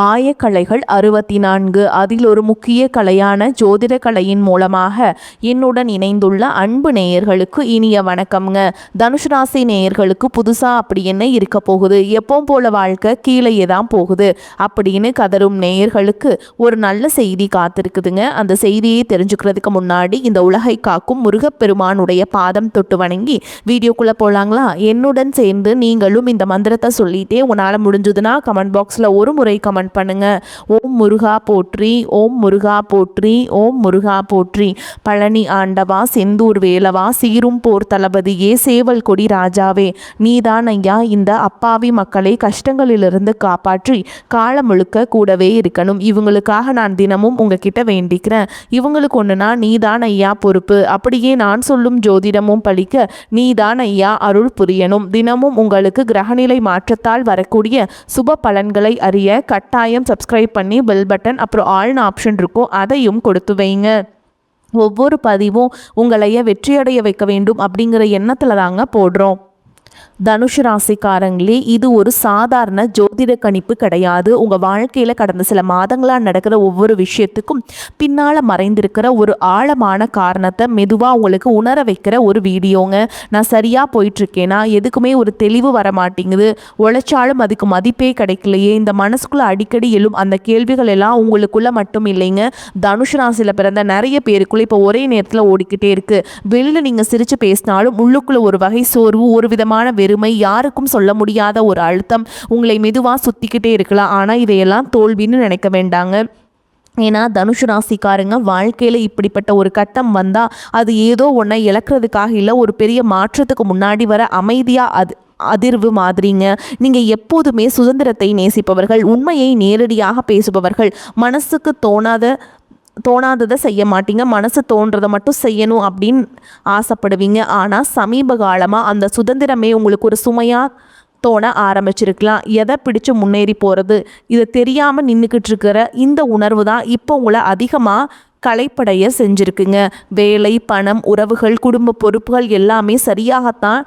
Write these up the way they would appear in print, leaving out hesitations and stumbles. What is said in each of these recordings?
ஆயக்கலைகள் 64. அதில் ஒரு முக்கிய கலையான ஜோதிட கலையின் மூலமாக என்னுடன் இணைந்துள்ள அன்பு நேயர்களுக்கு இனிய வணக்கம்ங்க. தனுஷ் ராசி நேயர்களுக்கு புதுசாக அப்படி என்ன இருக்க போகுது, எப்பவும் போல வாழ்க்கை கீழே தான் போகுது அப்படின்னு கதரும் நேயர்களுக்கு ஒரு நல்ல செய்தி காத்திருக்குதுங்க. அந்த செய்தியை தெரிஞ்சுக்கிறதுக்கு முன்னாடி இந்த உலகை காக்கும் முருகப்பெருமானுடைய பாதம் தொட்டு வணங்கி வீடியோக்குள்ளே போகலாங்களா? என்னுடன் சேர்ந்து நீங்களும் இந்த மந்திரத்தை சொல்லிட்டே உங்களால் முடிஞ்சதுன்னா கமெண்ட் பாக்ஸில் ஒரு முறை கமெண்ட் பண்ணுங்க. ஓம் முருகா போற்றி, ஓம் முருகா போற்றி, ஓம் முருகா போற்றி. பழனி ஆண்டவா, செந்தூர் வேலவா, சீரும் போர் தளபதியே, சேவல் கொடி ராஜாவே, நீதான் ஐயா இந்த அப்பாவி மக்களை கஷ்டங்களிலிருந்து காப்பாற்றி காலம் முழுக்க கூடவே இருக்கணும். இவங்களுக்காக நான் தினமும் உங்ககிட்ட வேண்டிக்கிறேன். இவங்களுக்கு ஒன்றுனா நீதான் ஐயா பொறுப்பு. அப்படியே நான் சொல்லும் ஜோதிடமும் பழிக்க நீதான் ஐயா அருள் புரியணும். தினமும் உங்களுக்கு கிரகநிலை மாற்றத்தால் வரக்கூடிய சுப பலன்களை அறிய கட்டாயம் சப்ஸ்கிரைப் பண்ணி பெல் பட்டன் அப்புறம் ஆல்னு ஆப்ஷன் இருக்கும், அதையும் கொடுத்து வைங்க. ஒவ்வொரு பதிவும் உங்களைய வெற்றியடைய வைக்க வேண்டும் அப்படிங்கிற எண்ணத்தில் தாங்க போடுறோம். தனுஷ் ராசிக்காரங்களே, இது ஒரு சாதாரண ஜோதிட கணிப்பு கிடையாது. உங்கள் வாழ்க்கையில் கடந்த சில மாதங்களாக நடக்கிற ஒவ்வொரு விஷயத்துக்கும் பின்னால் மறைந்திருக்கிற ஒரு ஆழமான காரணத்தை மெதுவாக உங்களுக்கு உணர வைக்கிற ஒரு வீடியோங்க. நான் சரியாக போயிட்டுருக்கேனா, எதுக்குமே ஒரு தெளிவு வர மாட்டேங்குது, உழைச்சாலும் அதுக்கு மதிப்பே கிடைக்கலையே, இந்த மனசுக்குள்ளே அடிக்கடி எழும் அந்த கேள்விகள் எல்லாம் உங்களுக்குள்ளே மட்டும் இல்லைங்க, தனுஷ் ராசியில் பிறந்த நிறைய பேருக்குள்ளே இப்போ ஒரே நேரத்தில் ஓடிக்கிட்டே இருக்குது. வெளியில் நீங்கள் சிரித்து பேசினாலும் உள்ளுக்குள்ளே ஒரு வகை சோர்வு, ஒரு விதமான வெறுமை, யாருக்கும் சொல்ல முடியாத ஒரு அழுத்தம் உங்களை மெதுவாக சுத்திக்கிட்டே இருக்கலாம். ஆனால் இதையெல்லாம் தோல்வின்னு நினைக்க வேண்டாங்க. ஏன்னா தனுஷ் ராசிக்காரங்க வாழ்க்கையில் இப்படிப்பட்ட ஒரு கட்டம் வந்தால் அது ஏதோ ஒன்றை இழக்கிறதுக்காக இல்லை, ஒரு பெரிய மாற்றத்துக்கு முன்னாடி வர அமைதியாக அதிர்வு மாதிரிங்க. நீங்கள் எப்போதுமே சுதந்திரத்தை நேசிப்பவர்கள், உண்மையை நேரடியாக பேசுபவர்கள், மனசுக்கு தோணாததை செய்ய மாட்டீங்க, மனசு தோன்றதை மட்டும் செய்யணும் அப்படின்னு ஆசைப்படுவீங்க. ஆனால் சமீப காலமாக அந்த சுதந்திரமே உங்களுக்கு ஒரு சுமையாக தோண ஆரம்பிச்சிருக்கலாம். எதை பிடிச்சு முன்னேறி போகிறது, இதை தெரியாமல் நின்றுக்கிட்டு இருக்கிற இந்த உணர்வு தான் இப்போ உங்களை அதிகமாக களைப்படைய செஞ்சுருக்குங்க. வேலை, பணம், உறவுகள், குடும்ப பொறுப்புகள் எல்லாமே சரியாகத்தான்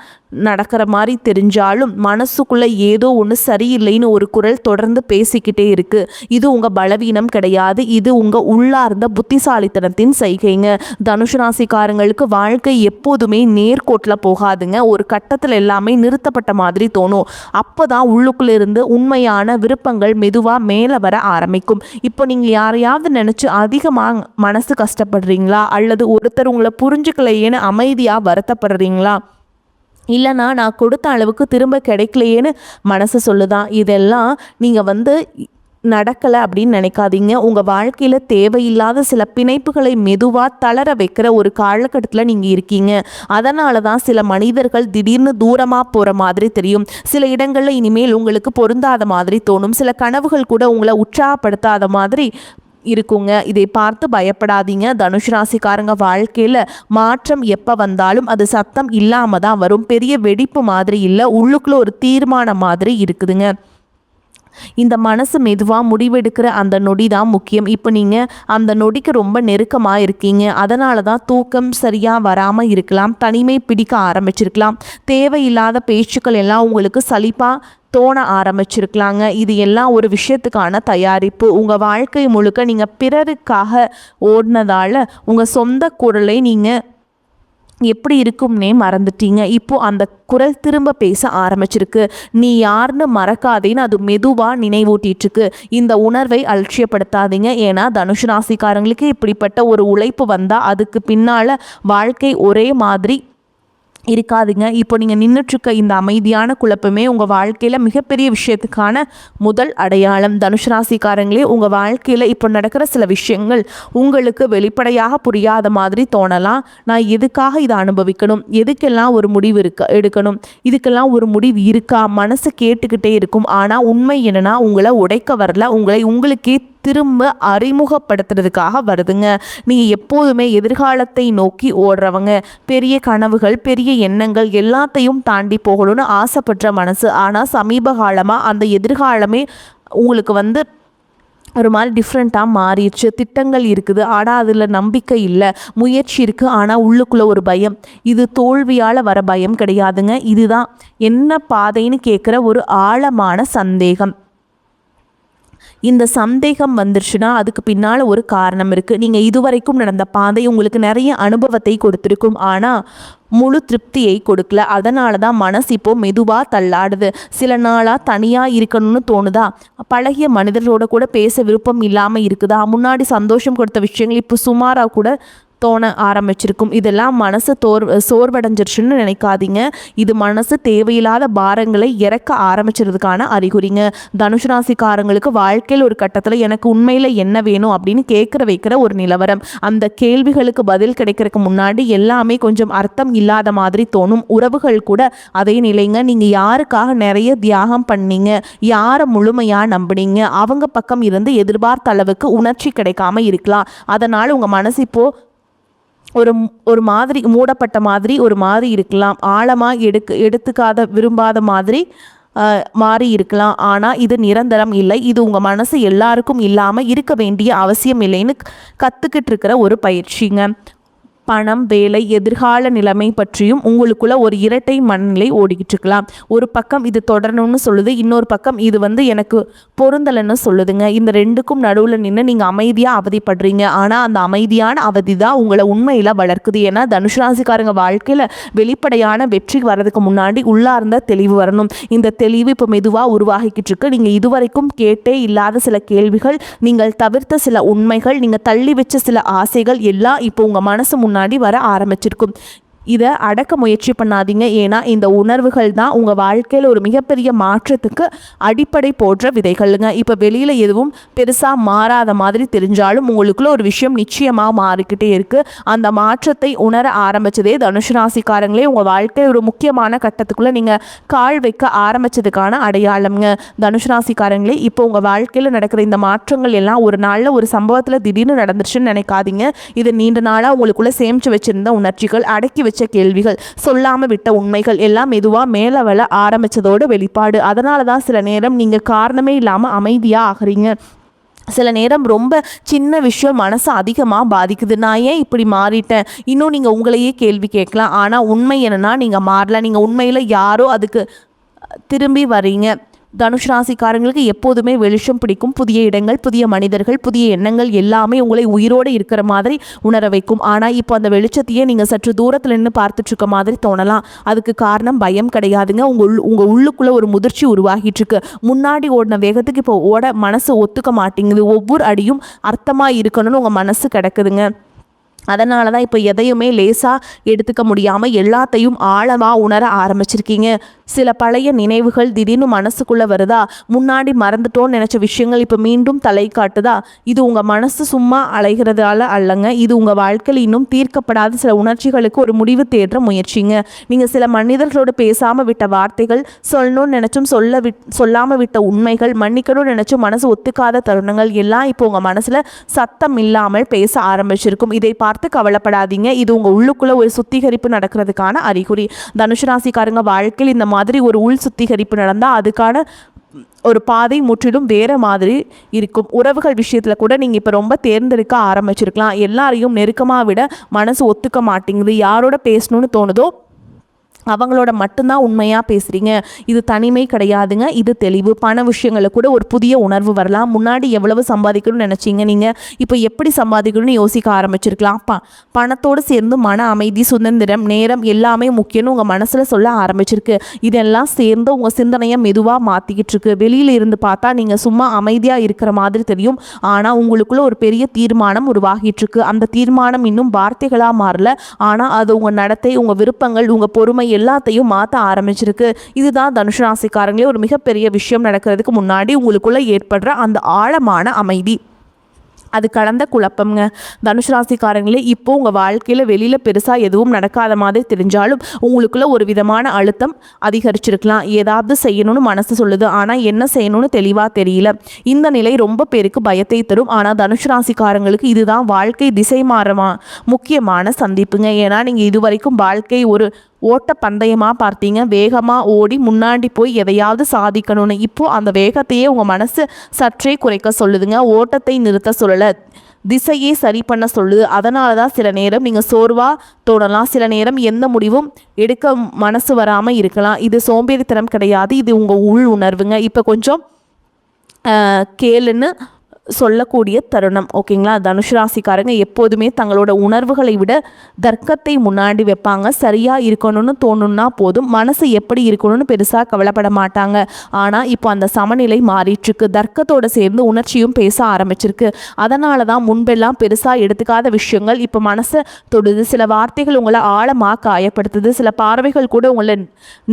நடக்கிற மாதிரி தெரிஞ்சாலும் மனசுக்குள்ளே ஏதோ ஒன்று சரியில்லைன்னு ஒரு குரல் தொடர்ந்து பேசிக்கிட்டே இருக்குது. இது உங்கள் பலவீனம் கிடையாது, இது உங்கள் உள்ளார்ந்த புத்திசாலித்தனத்தின் செய்கைங்க. தனுஷ் ராசிக்காரங்களுக்கு வாழ்க்கை எப்போதுமே நேர்கோட்டில் போகாதுங்க. ஒரு கட்டத்தில் எல்லாமே நிறுத்தப்பட்ட மாதிரி தோணும். அப்போ தான் உள்ளுக்குள்ளே இருந்து உண்மையான விருப்பங்கள் மெதுவாக மேலே வர ஆரம்பிக்கும். இப்போ நீங்கள் யாரையாவது நினச்சி அதிகமாக மனசு கஷ்டப்படுறீங்களா, அல்லது ஒருத்தர் உங்களை புரிஞ்சுக்கலையேன்னு அமைதியாக வருத்தப்படுறீங்களா, இல்லைனா நான் கொடுத்த அளவுக்கு திரும்ப கிடைக்கலையேன்னு மனசு சொல்லுதான், இதெல்லாம் நீங்கள் நடக்கலை அப்படின்னு நினைக்காதீங்க. உங்கள் வாழ்க்கையில் தேவையில்லாத சில பிணைப்புகளை மெதுவாக தளர வைக்கிற ஒரு காலகட்டத்தில் நீங்கள் இருக்கீங்க. அதனால தான் சில மனிதர்கள் திடீர்னு தூரமாக போகிற மாதிரி தெரியும். சில இடங்களில் இனிமேல் உங்களுக்கு பொருந்தாத மாதிரி தோணும். சில கனவுகள் கூட உங்களை உற்சாகப்படுத்தாத மாதிரி இருக்குங்க. இதை பார்த்து பயப்படாதீங்க. தனுஷ் ராசிக்காரங்க வாழ்க்கையில் மாற்றம் எப்போ வந்தாலும் அது சத்தம் இல்லாமல் தான் வரும். பெரிய வெடிப்பு மாதிரி இல்லை, உள்ளுக்குள்ள ஒரு தீர்மானம் மாதிரி இருக்குதுங்க. இந்த மனசு மெதுவாக முடிவெடுக்கிற அந்த நொடி தான் முக்கியம். இப்போ நீங்கள் அந்த நொடிக்கு ரொம்ப நெருக்கமாக இருக்கீங்க. அதனால தான் தூக்கம் சரியாக வராமல் இருக்கலாம், தனிமை பிடிக்க ஆரம்பிச்சிருக்கலாம், தேவையில்லாத பேச்சுக்கள் எல்லாம் உங்களுக்கு சலிப்பாக தோண ஆரம்பிச்சிருக்கலாங்க. இது எல்லாம் ஒரு விஷயத்துக்கான தயாரிப்பு. உங்கள் வாழ்க்கை முழுக்க நீங்கள் பிறருக்காக ஓடினதால் உங்கள் சொந்த குரலை நீங்கள் எப்படி இருக்கும்னே மறந்துட்டீங்க. இப்போ அந்த குரல் திரும்ப பேச ஆரம்பிச்சிருக்கு. நீ யாருன்னு மறக்காதேன்னு அது மெதுவாக நினைவூட்டிகிட்ருக்கு. இந்த உணர்வை அலட்சியப்படுத்தாதீங்க. ஏன்னா தனுஷ் ராசிக்காரங்களுக்கு இப்படிப்பட்ட ஒரு உழைப்பு வந்தால் அதுக்கு பின்னால் வாழ்க்கை ஒரே மாதிரி இருக்காதுங்க. இப்போ நீங்கள் நின்றுட்டுருக்க இந்த அமைதியான குழப்பமே உங்கள் வாழ்க்கையில் மிகப்பெரிய விஷயத்துக்கான முதல் அடையாளம். தனுஷ் ராசிக்காரங்களே, உங்கள் வாழ்க்கையில் இப்போ நடக்கிற சில விஷயங்கள் உங்களுக்கு வெளிப்படையாக புரியாத மாதிரி தோணலாம். நான் எதுக்காக இதை அனுபவிக்கணும், எதுக்கெல்லாம் ஒரு முடிவு எடுக்கணும், இதுக்கெல்லாம் ஒரு முடிவு இருக்கா, மனசு கேட்டுக்கிட்டே இருக்கும். ஆனால் உண்மை என்னன்னா உங்களை உடைக்க வரல, உங்களுக்கே திரும்ப அறிமுகப்படுத்துறதுக்காக வருதுங்க. நீங்கள் எப்போதுமே எதிர்காலத்தை நோக்கி ஓடுறவங்க, பெரிய கனவுகள், பெரிய எண்ணங்கள் எல்லாத்தையும் தாண்டி போகணும்னு ஆசைப்படுற மனசு. ஆனால் சமீப காலமாக அந்த எதிர்காலமே உங்களுக்கு ஒரு மாதிரி டிஃப்ரெண்ட்டாக மாறிடுச்சு. திட்டங்கள் இருக்குது, ஆனால் அதில் நம்பிக்கை இல்லை. முயற்சி இருக்குது, ஆனால் உள்ளுக்குள்ளே ஒரு பயம். இது தோல்வியால் வர பயம் கிடையாதுங்க. இதுதான் என்ன பாதைன்னு கேட்குற ஒரு ஆழமான சந்தேகம். இந்த சந்தேகம் வந்துருச்சுன்னா அதுக்கு பின்னால் ஒரு காரணம் இருக்குது. நீங்கள் இதுவரைக்கும் நடந்த பாதை உங்களுக்கு நிறைய அனுபவத்தை கொடுத்துருக்கும், ஆனால் முழு திருப்தியை கொடுக்கல. அதனால தான் மனசு இப்போ மெதுவாக தள்ளாடுது. சில நாளாக தனியாக இருக்கணும்னு தோணுதா? பழகிய மனிதர்களோட கூட பேச விருப்பம் இல்லாமல் இருக்குதா? முன்னாடி சந்தோஷம் கொடுத்த விஷயங்கள் இப்போ சுமாராக கூட தோண ஆரம்பிச்சிருக்கும். இதெல்லாம் மனசு சோர்வடைஞ்சிருச்சுன்னு நினைக்காதீங்க. இது மனசு தேவையில்லாத பாரங்களை இறக்க ஆரம்பிச்சிருதுக்கான அறிகுறிங்க. தனுசு ராசிக்காரங்களுக்கு வாழ்க்கையில் ஒரு கட்டத்தில் எனக்கு உண்மையில் என்ன வேணும் அப்படின்னு வைக்கிற ஒரு நிலவரம். அந்த கேள்விகளுக்கு பதில் கிடைக்கிறதுக்கு முன்னாடி எல்லாமே கொஞ்சம் அர்த்தம் இல்லாத மாதிரி தோணும். உறவுகள் கூட அதே நிலைங்க. நீங்கள் யாருக்காக நிறைய தியாகம் பண்ணீங்க, யாரை முழுமையாக நம்பினீங்க, அவங்க பக்கம் இருந்து எதிர்பார்த்த அளவுக்கு உணர்ச்சி கிடைக்காம இருக்கலாம். அதனால் உங்கள் மனசு இப்போது ஒரு மாதிரி மூடப்பட்ட மாதிரி ஒரு மாதிரி இருக்கலாம். ஆழமாக எடுத்துக்காத விரும்பாத மாதிரி மாறி இருக்கலாம். ஆனால் இது நிரந்தரம் இல்லை. இது உங்கள் மனசு எல்லாருக்கும் இல்லாமல் இருக்க வேண்டிய அவசியம் இல்லைன்னு கற்றுக்கிட்டு இருக்கிற ஒரு பயிற்சிங்க. பணம், வேலை, எதிர்கால நிலைமை பற்றியும் உங்களுக்குள்ள ஒரு இரட்டை மனநிலை ஓடிக்கிட்டு இருக்கலாம். ஒரு பக்கம் இது தொடரணும்னு சொல்லுது, இன்னொரு பக்கம் இது எனக்கு பொருந்தலைன்னு சொல்லுதுங்க. இந்த ரெண்டுக்கும் நடுவில் நின்று நீங்கள் அமைதியாக அவதிப்படுறீங்க. ஆனால் அந்த அமைதியான அவதி தான் உங்களை உண்மையில் வளர்க்குது. ஏன்னா தனுசு ராசிக்காரங்க வாழ்க்கையில் வெளிப்படையான வெற்றி வர்றதுக்கு முன்னாடி உள்ளார்ந்த தெளிவு வரணும். இந்த தெளிவு இப்போ மெதுவாக உருவாகிக்கிட்டு இருக்கு. நீங்கள் இதுவரைக்கும் கேட்டே இல்லாத சில கேள்விகள், நீங்கள் தவிர்த்த சில உண்மைகள், நீங்கள் தள்ளி வச்ச சில ஆசைகள் எல்லாம் இப்போ உங்கள் மனசு முன்னாடி வர ஆரம்பிச்சிருக்கும். இதை அடக்க முயற்சி பண்ணாதீங்க. ஏன்னா இந்த உணர்வுகள் தான் உங்கள் வாழ்க்கையில் ஒரு மிகப்பெரிய மாற்றத்துக்கு அடிப்படை போன்ற விதைகள்ங்க. இப்போ வெளியில் எதுவும் பெருசாக மாறாத மாதிரி தெரிஞ்சாலும் உங்களுக்குள்ள ஒரு விஷயம் நிச்சயமாக மாறிக்கிட்டே இருக்குது. அந்த மாற்றத்தை உணர ஆரம்பித்ததே தனுசு ராசிக்காரங்களே உங்கள் வாழ்க்கையில் ஒரு முக்கியமான கட்டத்துக்குள்ளே நீங்கள் கால் வைக்க ஆரம்பித்ததுக்கான அடையாளம்ங்க. தனுசு ராசிக்காரங்களே இப்போ உங்கள் வாழ்க்கையில் நடக்கிற இந்த மாற்றங்கள் எல்லாம் ஒரு நாளில் ஒரு சம்பவத்தில் திடீர்னு நடந்துருச்சுன்னு நினைக்காதீங்க. இது நீண்ட நாளாக உங்களுக்குள்ளே சேமித்து வச்சுருந்த உணர்ச்சிகள், அடக்கி வச்ச கேள்விகள், சொல்லாம விட்ட உண்மைகள் எல்லாம் மெதுவாக மேலே வள ஆரம்பித்ததோடு வெளிப்பாடு. அதனால தான் சில நேரம் நீங்கள் காரணமே இல்லாமல் அமைதியாக ஆகிறீங்க. சில நேரம் ரொம்ப சின்ன விஷயம் மனசை அதிகமாக பாதிக்குது. நான் ஏன் இப்படி மாறிட்டேன்? இன்னும் நீங்கள் உங்களையே கேள்வி கேட்கலாம். ஆனால் உண்மை என்னன்னா நீங்கள் மாறல. நீங்கள் உண்மையில் யாரோ அதுக்கு திரும்பி வரீங்க. தனுஷ் ராசிக்காரங்களுக்கு எப்போதுமே வெளிச்சம் பிடிக்கும். புதிய இடங்கள், புதிய மனிதர்கள், புதிய எண்ணங்கள் எல்லாமே உங்களை உயிரோடு இருக்கிற மாதிரி உணர வைக்கும். ஆனால் இப்போ அந்த வெளிச்சத்தையே நீங்கள் சற்று தூரத்தில் நின்று பார்த்துட்ருக்க மாதிரி தோணலாம். அதுக்கு காரணம் பயம் கிடையாதுங்க. உங்கள் உள்ளுக்குள்ளே ஒரு முதிர்ச்சி உருவாகிட்டு இருக்கு. முன்னாடி ஓடின வேகத்துக்கு இப்போ ஓட மனசு ஒத்துக்க மாட்டேங்குது. ஒவ்வொரு அடியும் அர்த்தமாக இருக்கணும்னு உங்கள் மனசு கிடக்குதுங்க. அதனால தான் இப்போ எதையுமே லேசாக எடுத்துக்க முடியாமல் எல்லாத்தையும் ஆழமாக உணர ஆரம்பிச்சிருக்கீங்க. சில பழைய நினைவுகள் திடீர்னு மனசுக்குள்ளே வருதா? முன்னாடி மறந்துட்டோன்னு நினச்ச விஷயங்கள் இப்போ மீண்டும் தலை காட்டுதா? இது உங்கள் மனசு சும்மா அலைகிறதால அல்லங்க. இது உங்கள் வாழ்க்கையில் இன்னும் தீர்க்கப்படாத சில உணர்ச்சிகளுக்கு ஒரு முடிவு தேடுற முயற்சிங்க. நீங்கள் சில மனிதர்களோடு பேசாமல் விட்ட வார்த்தைகள், சொல்லணும்னு நினச்சும் சொல்லாமல் விட்ட உண்மைகள், மன்னிக்கணும்னு நினச்சும் மனசு ஒத்துக்காத தருணங்கள் எல்லாம் இப்போ உங்கள் மனசில் சத்தம் இல்லாமல் பேச ஆரம்பிச்சிருக்கும். இதை பார்த்து கவலைப்படாதீங்க. இது உங்கள் உள்ளுக்குள்ளே ஒரு சுத்திகரிப்பு நடக்கிறதுக்கான அறிகுறி. தனுசு ராசிக்காரங்க வாழ்க்கையில் இந்த மாதிரி ஒரு உள் சுத்திகரிப்பு நடந்தால் அதுக்கான ஒரு பாதை முற்றிலும் வேறு மாதிரி இருக்கும். உறவுகள் விஷயத்தில் கூட நீங்கள் இப்போ ரொம்ப தேர்ந்தெடுக்க ஆரம்பிச்சிருக்கலாம். எல்லாரையும் நெருக்கமாக விட மனசு ஒத்துக்க மாட்டேங்குது. யாரோட பேசணும்னு தோணுதோ அவங்களோட மட்டும்தான் உண்மையாக பேசுகிறீங்க. இது தனிமை கிடையாதுங்க, இது தெளிவு. பண விஷயங்களில் கூட ஒரு புதிய உணர்வு வரலாம். முன்னாடி எவ்வளவு சம்பாதிக்கணும்னு நினச்சிங்க, நீங்கள் இப்போ எப்படி சம்பாதிக்கணும்னு யோசிக்க ஆரம்பிச்சிருக்கலாம். பணத்தோடு சேர்ந்து மன அமைதி, சுதந்திரம், நேரம் எல்லாமே முக்கியம்னு உங்கள் மனசில் சொல்ல ஆரம்பிச்சிருக்கு. இதெல்லாம் சேர்ந்து உங்கள் சிந்தனையை மெதுவாக மாற்றிக்கிட்டு இருக்கு. வெளியில் இருந்து பார்த்தா நீங்கள் சும்மா அமைதியாக இருக்கிற மாதிரி தெரியும். ஆனால் உங்களுக்குள்ள ஒரு பெரிய தீர்மானம் உருவாகிட்டுருக்கு. அந்த தீர்மானம் இன்னும் வார்த்தைகளாக மாறல. ஆனால் அது உங்கள் நடத்தை, உங்கள் விருப்பங்கள், உங்கள் பொறுமை எல்லாத்தையும் மாற்ற ஆரம்பிச்சிருக்கு. இதுதான் தனுசு ராசிக்காரங்களே ஒரு மிகப்பெரிய விஷயம் நடக்கிறதுக்கு முன்னாடி உங்களுக்குள்ள ஏற்படுற அந்த ஆழமான அமைதி. அது கலந்த குழப்பம்ங்க. தனுசு ராசிக்காரங்களே இப்போ உங்கள் வாழ்க்கையில் வெளியில் பெருசாக எதுவும் நடக்காத மாதிரி தெரிஞ்சாலும் உங்களுக்குள்ள ஒரு விதமான அழுத்தம் அதிகரிச்சிருக்கலாம். ஏதாவது செய்யணும்னு மனசு சொல்லுது, ஆனால் என்ன செய்யணும்னு தெளிவாக தெரியல. இந்த நிலை ரொம்ப பேருக்கு பயத்தை தரும். ஆனால் தனுசு ராசிக்காரங்களுக்கு இதுதான் வாழ்க்கை திசை மாறமா முக்கியமான சந்திப்புங்க. ஏன்னா நீங்கள் இதுவரைக்கும் வாழ்க்கை ஒரு ஓட்ட பந்தயமாக பார்த்தீங்க. வேகமாக ஓடி முன்னாடி போய் எதையாவது சாதிக்கணும்னு. இப்போது அந்த வேகத்தையே உங்கள் மனசு சற்றே குறைக்க சொல்லுதுங்க. ஓட்டத்தை நிறுத்த சொல்லலை, திசையே சரி பண்ண சொல்லுது. அதனால தான் சில நேரம் நீங்கள் சோர்வாக தோணலாம். சில நேரம் எந்த முடிவும் எடுக்க மனசு வராமல் இருக்கலாம். இது சோம்பேறித்தனம் கிடையாது, இது உங்கள் உள் உணர்வுங்க. இப்போ கொஞ்சம் கேளுன்னு சொல்லக்கூடிய தருணம். ஓகேங்களா? தனுஷ் ராசிக்காரங்க எப்போதுமே தங்களோட உணர்வுகளை விட தர்க்கத்தை முன்னாடி வைப்பாங்க. சரியாக இருக்கணும்னு தோணுன்னா போதும், மனசு எப்படி இருக்கணும்னு பெருசாக கவலைப்பட மாட்டாங்க. ஆனால் இப்போ அந்த சமநிலை மாறிட்டுருக்கு. தர்க்கத்தோடு சேர்ந்து உணர்ச்சியும் பேச ஆரம்பிச்சிருக்கு. அதனால தான் முன்பெல்லாம் பெருசாக எடுத்துக்காத விஷயங்கள் இப்போ மனசை தொடுது. சில வார்த்தைகள் உங்களை ஆழமாக காயப்படுத்துது. சில பார்வைகள் கூட உங்களை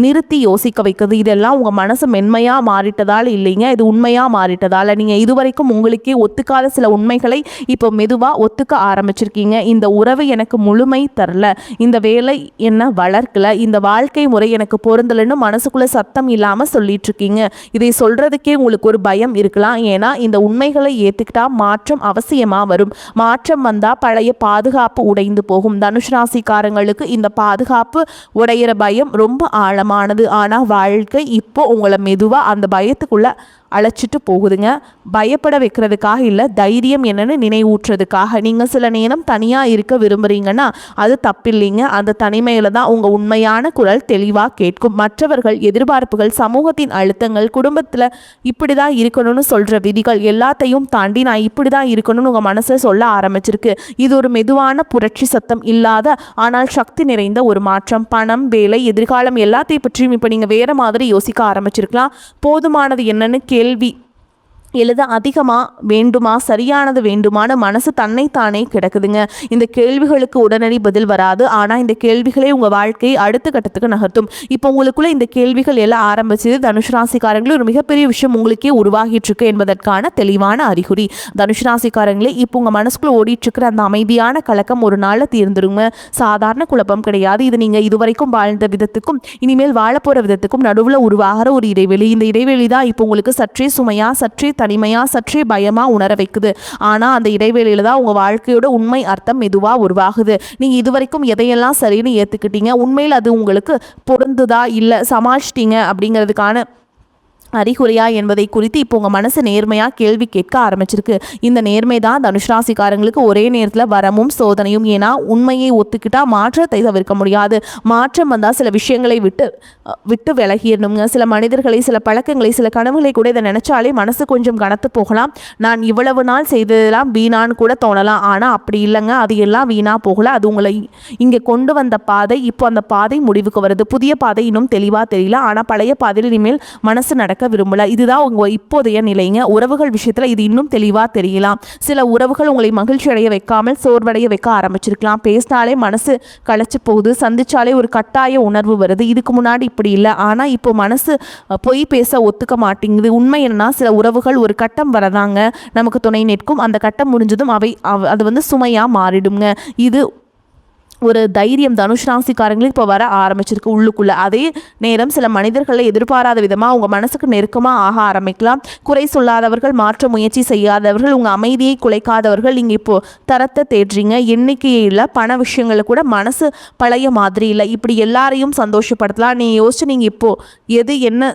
நிறுத்தி யோசிக்க வைக்குது. இதெல்லாம் உங்கள் மனசு மென்மையாக மாறிட்டதால் இல்லைங்க, இது உண்மையாக மாறிட்டதால். நீங்கள் இதுவரைக்கும் உங்களுக்கு ஒத்துக்காத சில உண்மைகளை இப்போ மெதுவாக ஒத்துக்க ஆரம்பிச்சிருக்கீங்க. இந்த உறவு எனக்கு முழுமை தரல, இந்த வேலை என்ன வளர்க்கல, இந்த வாழ்க்கை முறை எனக்கு பொருந்தலைன்னு மனசுக்குள்ள சத்தம் இல்லாமல் சொல்லிட்டு இருக்கீங்க. இதை சொல்றதுக்கே உங்களுக்கு ஒரு பயம் இருக்கலாம். ஏன்னா இந்த உண்மைகளை ஏற்றுக்கிட்டா மாற்றம் அவசியமாக வரும். மாற்றம் வந்தால் பழைய பாதுகாப்பு உடைந்து போகும். தனுஷ் ராசிக்காரங்களுக்கு இந்த பாதுகாப்பு உடையிற பயம் ரொம்ப ஆழமானது. ஆனால் வாழ்க்கை இப்போ உங்களை மெதுவாக அந்த பயத்துக்குள்ள அழைச்சிட்டு போகுதுங்க. பயப்பட வைக்கிறதுக்காக இல்லை, தைரியம் என்னன்னு நினைவூற்றுறதுக்காக. நீங்கள் சில நேரம் தனியாக இருக்க விரும்புகிறீங்கன்னா அது தப்பில்லைங்க. அந்த தனிமையில் தான் உங்கள் உண்மையான குரல் தெளிவாக கேட்கும். மற்றவர்கள் எதிர்பார்ப்புகள், சமூகத்தின் அழுத்தங்கள், குடும்பத்தில் இப்படி தான் இருக்கணும்னு சொல்கிற விதிகள் எல்லாத்தையும் தாண்டி நான் இப்படி தான் இருக்கணும்னு உங்கள் மனசை சொல்ல ஆரம்பிச்சிருக்கு. இது ஒரு மெதுவான புரட்சி சத்தம் இல்லாத ஆனால் சக்தி நிறைந்த ஒரு மாற்றம். பணம், வேலை, எதிர்காலம் எல்லாத்தையும் பற்றியும் இப்போ நீங்கள் வேறு மாதிரி யோசிக்க ஆரம்பிச்சிருக்கலாம். போதுமானது என்னன்னு கேள்வி எழுத அதிகமாக வேண்டுமா, சரியானது வேண்டுமான மனசு தன்னைத்தானே கிடக்குதுங்க. இந்த கேள்விகளுக்கு உடனடி பதில் வராது. ஆனால் இந்த கேள்விகளே உங்கள் வாழ்க்கையை அடுத்த கட்டத்துக்கு நகர்த்தும். இப்போ உங்களுக்குள்ள இந்த கேள்விகள் எல்லாம் ஆரம்பிச்சது தனுஷ் ராசிக்காரங்களே ஒரு மிகப்பெரிய விஷயம் உங்களுக்கே உருவாகிட்டுருக்கு என்பதற்கான தெளிவான அறிகுறி. தனுஷ் ராசிக்காரங்களே இப்போ உங்கள் மனசுக்குள்ள ஓடிட்டுருக்கிற அந்த அமைதியான கலக்கம் ஒரு நாளில் தீர்ந்துருங்க. சாதாரண குழப்பம் கிடையாது. இது நீங்கள் இதுவரைக்கும் வாழ்ந்த விதத்துக்கும் இனிமேல் வாழப்போகிற விதத்துக்கும் நடுவில் உருவாகிற ஒரு இடைவெளி. இந்த இடைவெளி தான் இப்போ உங்களுக்கு சற்றே சுமையா, சற்றே தனிமையாக, சற்றே பயமாக உணர வைக்குது. ஆனால் அந்த இடைவெளியில் தான் உங்கள் வாழ்க்கையோட உண்மை அர்த்தம் மெதுவாக உருவாகுது. நீங்கள் இதுவரைக்கும் எதையெல்லாம் சரின்னு ஏற்றுக்கிட்டீங்க, உண்மையில் அது உங்களுக்கு பொருந்துதா இல்லை சமாளிச்சிட்டீங்க அப்படிங்கிறதுக்கான அறிகுறியா என்பதை குறித்து இப்போ உங்கள் மனசு நேர்மையாக கேள்வி கேட்க ஆரம்பிச்சிருக்கு. இந்த நேர்மை தான் தனுஷ் ராசிக்காரங்களுக்கு ஒரே நேரத்தில் வரமும் சோதனையும். ஏன்னா உண்மையை ஒத்துக்கிட்டால் மாற்றத்தை தவிர்க்க முடியாது. மாற்றம் வந்தால் சில விஷயங்களை விட்டு விலகிடணுங்க. சில மனிதர்களை, சில பழக்கங்களை, சில கனவுகளை கூட இதை நினச்சாலே மனசு கொஞ்சம் கனத்து போகலாம். நான் இவ்வளவு நாள் செய்ததெல்லாம் வீணான்னு கூட தோணலாம். ஆனால் அப்படி இல்லைங்க, அது எல்லாம் வீணாக போகல. அது உங்களை இங்கே கொண்டு வந்த பாதை. இப்போ அந்த பாதை முடிவுக்கு வருது. புதிய பாதை இன்னும் தெளிவாக தெரியல. ஆனால் பழைய பாதையில் இனிமேல் மனசு நடக்க விரும்பல. இதுதான் உங்க இப்போதைய நிலைங்க. உறவுகள் விஷயத்துல இது இன்னும் தெளிவா தெரியலாம். சில உறவுகள் உங்களை மகிழ்ச்சி அடைய வைக்காமல் சோர்வடைய வைக்க ஆரம்பிச்சிருக்கலாம். பேசினாலே மனசு களைச்சு போகுது, சந்திச்சாலே ஒரு கட்டாய உணர்வு வருது. இதுக்கு முன்னாடி இப்படி இல்லை. ஆனா இப்போ மனசு பொய் பேச ஒத்துக்க மாட்டேங்குது. உண்மை என்னன்னா சில உறவுகள் ஒரு கட்டம் வரதாங்க நமக்கு துணை நிற்கும். அந்த கட்டம் முடிஞ்சதும் அது சுமையா மாறிடுங்க. இது ஒரு தைரியம் தனுஷ் ராசிக்காரங்களுக்கு இப்போ வர ஆரம்பிச்சிருக்கு உள்ளுக்குள்ள. அதே நேரம் சில மனிதர்களை எதிர்பாராத விதமாக உங்கள் மனசுக்கு நெருக்கமாக ஆக ஆரம்பிக்கலாம். குறை சொல்லாதவர்கள், மாற்ற முயற்சி செய்யாதவர்கள், உங்கள் அமைதியை குலைக்காதவர்கள். நீங்கள் இப்போது தரத்தை தேடுறீங்க. எண்ணிக்கையே இல்லை, பண விஷயங்களை கூட மனசு பழைய மாதிரி இல்லை. இப்படி எல்லாரையும் சந்தோஷப்படுத்தலாம். நீங்கள் யோசிச்சு நீங்கள் இப்போது எது என்ன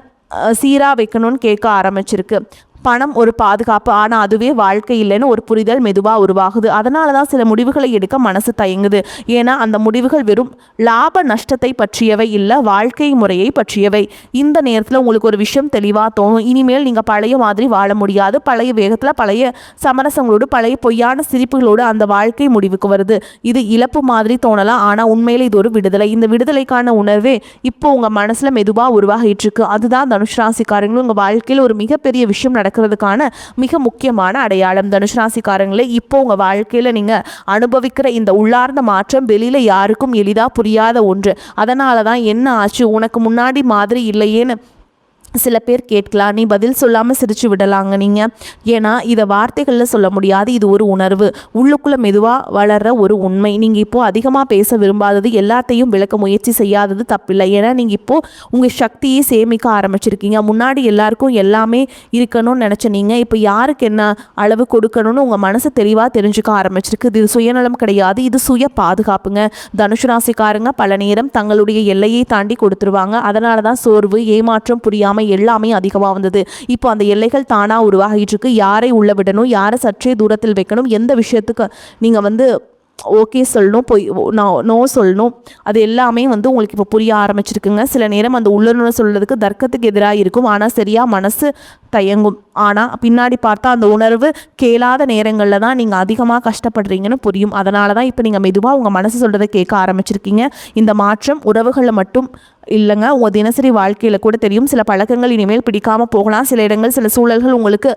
சீராக வைக்கணும்னு கேட்க ஆரம்பிச்சிருக்கு. பணம் ஒரு பாதுகாப்பு, ஆனால் அதுவே வாழ்க்கை இல்லைன்னு ஒரு புரிதல் மெதுவாக உருவாகுது. அதனால தான் சில முடிவுகளை எடுக்க மனசு தயங்குது. ஏன்னா அந்த முடிவுகள் வெறும் லாப நஷ்டத்தை பற்றியவை இல்லை, வாழ்க்கை முறையை பற்றியவை. இந்த நேரத்தில் உங்களுக்கு ஒரு விஷயம் தெளிவாக தோணும். இனிமேல் நீங்கள் பழைய மாதிரி வாழ முடியாது. பழைய வேகத்தில், பழைய சமரசங்களோடு, பழைய பொய்யான சிரிப்புகளோடு அந்த வாழ்க்கை முடிவுக்கு வருது. இது இழப்பு மாதிரி தோணலாம், ஆனால் உண்மையில் இது ஒரு விடுதலை. இந்த விடுதலைக்கான உணர்வே இப்போ உங்கள் மனசில் மெதுவாக உருவாகிட்டு இருக்கு. அதுதான் தனுஷ் ராசிக்காரங்களும் உங்கள் வாழ்க்கையில் ஒரு மிகப்பெரிய விஷயம் நடக்கிறதுக்கான மிக முக்கியமான அடையாளம். தனுஷ் ராசிக்காரங்களே, இப்போ உங்கள் வாழ்க்கையில் நீங்கள் அனுபவிக்கிற இந்த உள்ளார்ந்த மாற்றம் வெளியில் யாருக்கும் எளிதாக புரியாத ஒன்று. அதனால தான் என்ன ஆச்சு, உனக்கு முன்னாடி மாதிரி இல்லையேன்னு சில பேர் கேட்கலாம். நீ பதில் சொல்லாமல் சிரித்து விடலாங்க நீங்கள். ஏன்னா இதை வார்த்தைகளில் சொல்ல முடியாது. இது ஒரு உணர்வு, உள்ளுக்குள்ளே மெதுவாக வளர்கிற ஒரு உண்மை. நீங்கள் இப்போது அதிகமாக பேச விரும்பாதது, எல்லாத்தையும் விளக்க முயற்சி செய்யாதது தப்பில்லை. ஏன்னா நீங்கள் இப்போது உங்கள் சக்தியை சேமிக்க ஆரம்பிச்சிருக்கீங்க. முன்னாடி எல்லாருக்கும் எல்லாமே இருக்கணும்னு நினச்ச நீங்கள் இப்போ யாருக்கு என்ன அளவு கொடுக்கணும்னு உங்கள் மனசு தெளிவாக தெரிஞ்சுக்க ஆரம்பிச்சிருக்கு. இது சுயநலம் கிடையாது, இது சுய பாதுகாப்புங்க. தனுஷ் ராசிக்காரங்க பல நேரம் தங்களுடைய எல்லையை தாண்டி கொடுத்துருவாங்க. அதனால தான் சோர்வு, ஏமாற்றம், புரியாமல் எல்லாமே அதிகமாக வந்தது. இப்போ அந்த எல்லைகள் தானாக உருவாகிட்டு இருக்கு. யாரை உள்ள விடணும், யாரை சற்றே தூரத்தில் வைக்கணும், எந்த விஷயத்துக்கு நீங்கள் ஓகே சொல்லணும், நோ சொல்லணும். அது எல்லாமே வந்து உங்களுக்கு இப்போ புரிய ஆரம்பிச்சிருக்குங்க. சில நேரம் அந்த உள்ளுணர்வு சொல்கிறதுக்கு தர்க்கத்துக்கு எதிராக இருக்கும். ஆனால் சரியாக மனசு தயங்கும். ஆனால் பின்னாடி பார்த்தா அந்த உணர்வு கேளாத நேரங்களில் தான் நீங்கள் அதிகமாக கஷ்டப்படுறீங்கன்னு புரியும். அதனால தான் இப்போ நீங்கள் மெதுவாக உங்கள் மனசு சொல்கிறத கேட்க ஆரம்பிச்சிருக்கீங்க. இந்த மாற்றம் உறவுகளில் மட்டும் இல்லைங்க, உங்கள் தினசரி வாழ்க்கையில் கூட தெரியும். சில பழக்கங்கள் இனிமேல் பிடிக்காமல் போகலாம். சில இடங்கள், சில சூழல்கள் உங்களுக்கு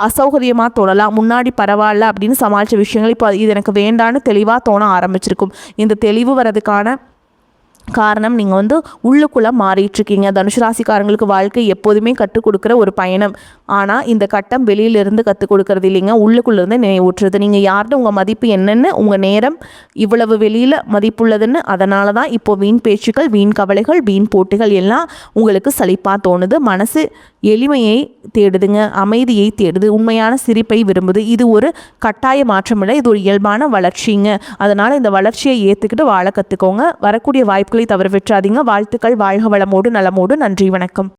அசௌகரியமாக தோணலாம். முன்னாடி பரவாயில்ல அப்படின்னு சமாளித்த விஷயங்கள் இப்போ இது எனக்கு வேண்டான்னு தெளிவாக தோண ஆரம்பிச்சிருக்கும். இந்த தெளிவு வரதுக்கான காரணம் நீங்கள் வந்து உள்ளுக்குள்ளே மாறிட்டுருக்கீங்க. தனுசு ராசிக்காரங்களுக்கு வாழ்க்கை எப்போதுமே கற்றுக் கொடுக்குற ஒரு பயணம். ஆனால் இந்த கட்டம் வெளியிலிருந்து கற்றுக் கொடுக்கறது இல்லைங்க, உள்ளுக்குள்ளேருந்து நினைவூற்றுறது. நீங்கள் யார்கிட்ட உங்கள் மதிப்பு என்னென்னு, உங்கள் நேரம் இவ்வளவு வெளியில் மதிப்புள்ளதுன்னு, அதனால தான் இப்போது வீண் பேச்சுக்கள், வீண் கவலைகள், வீண் போட்டிகள் எல்லாம் உங்களுக்கு சலிப்பாக தோணுது. மனசு எளிமையை தேடுதுங்க, அமைதியை தேடுது, உண்மையான சிரிப்பை விரும்புது. இது ஒரு கட்டாய மாற்றம் இல்லை, இது ஒரு இயல்பான வளர்ச்சிங்க. அதனால் இந்த வளர்ச்சியை ஏற்றுக்கிட்டு வாழ கற்றுக்கோங்க. வரக்கூடிய வாய்ப்புகளை தவற விட்டுறாதீங்க. வாழ்த்துக்கள். வாழ்க வளமோடு நலமோடு. நன்றி, வணக்கம்.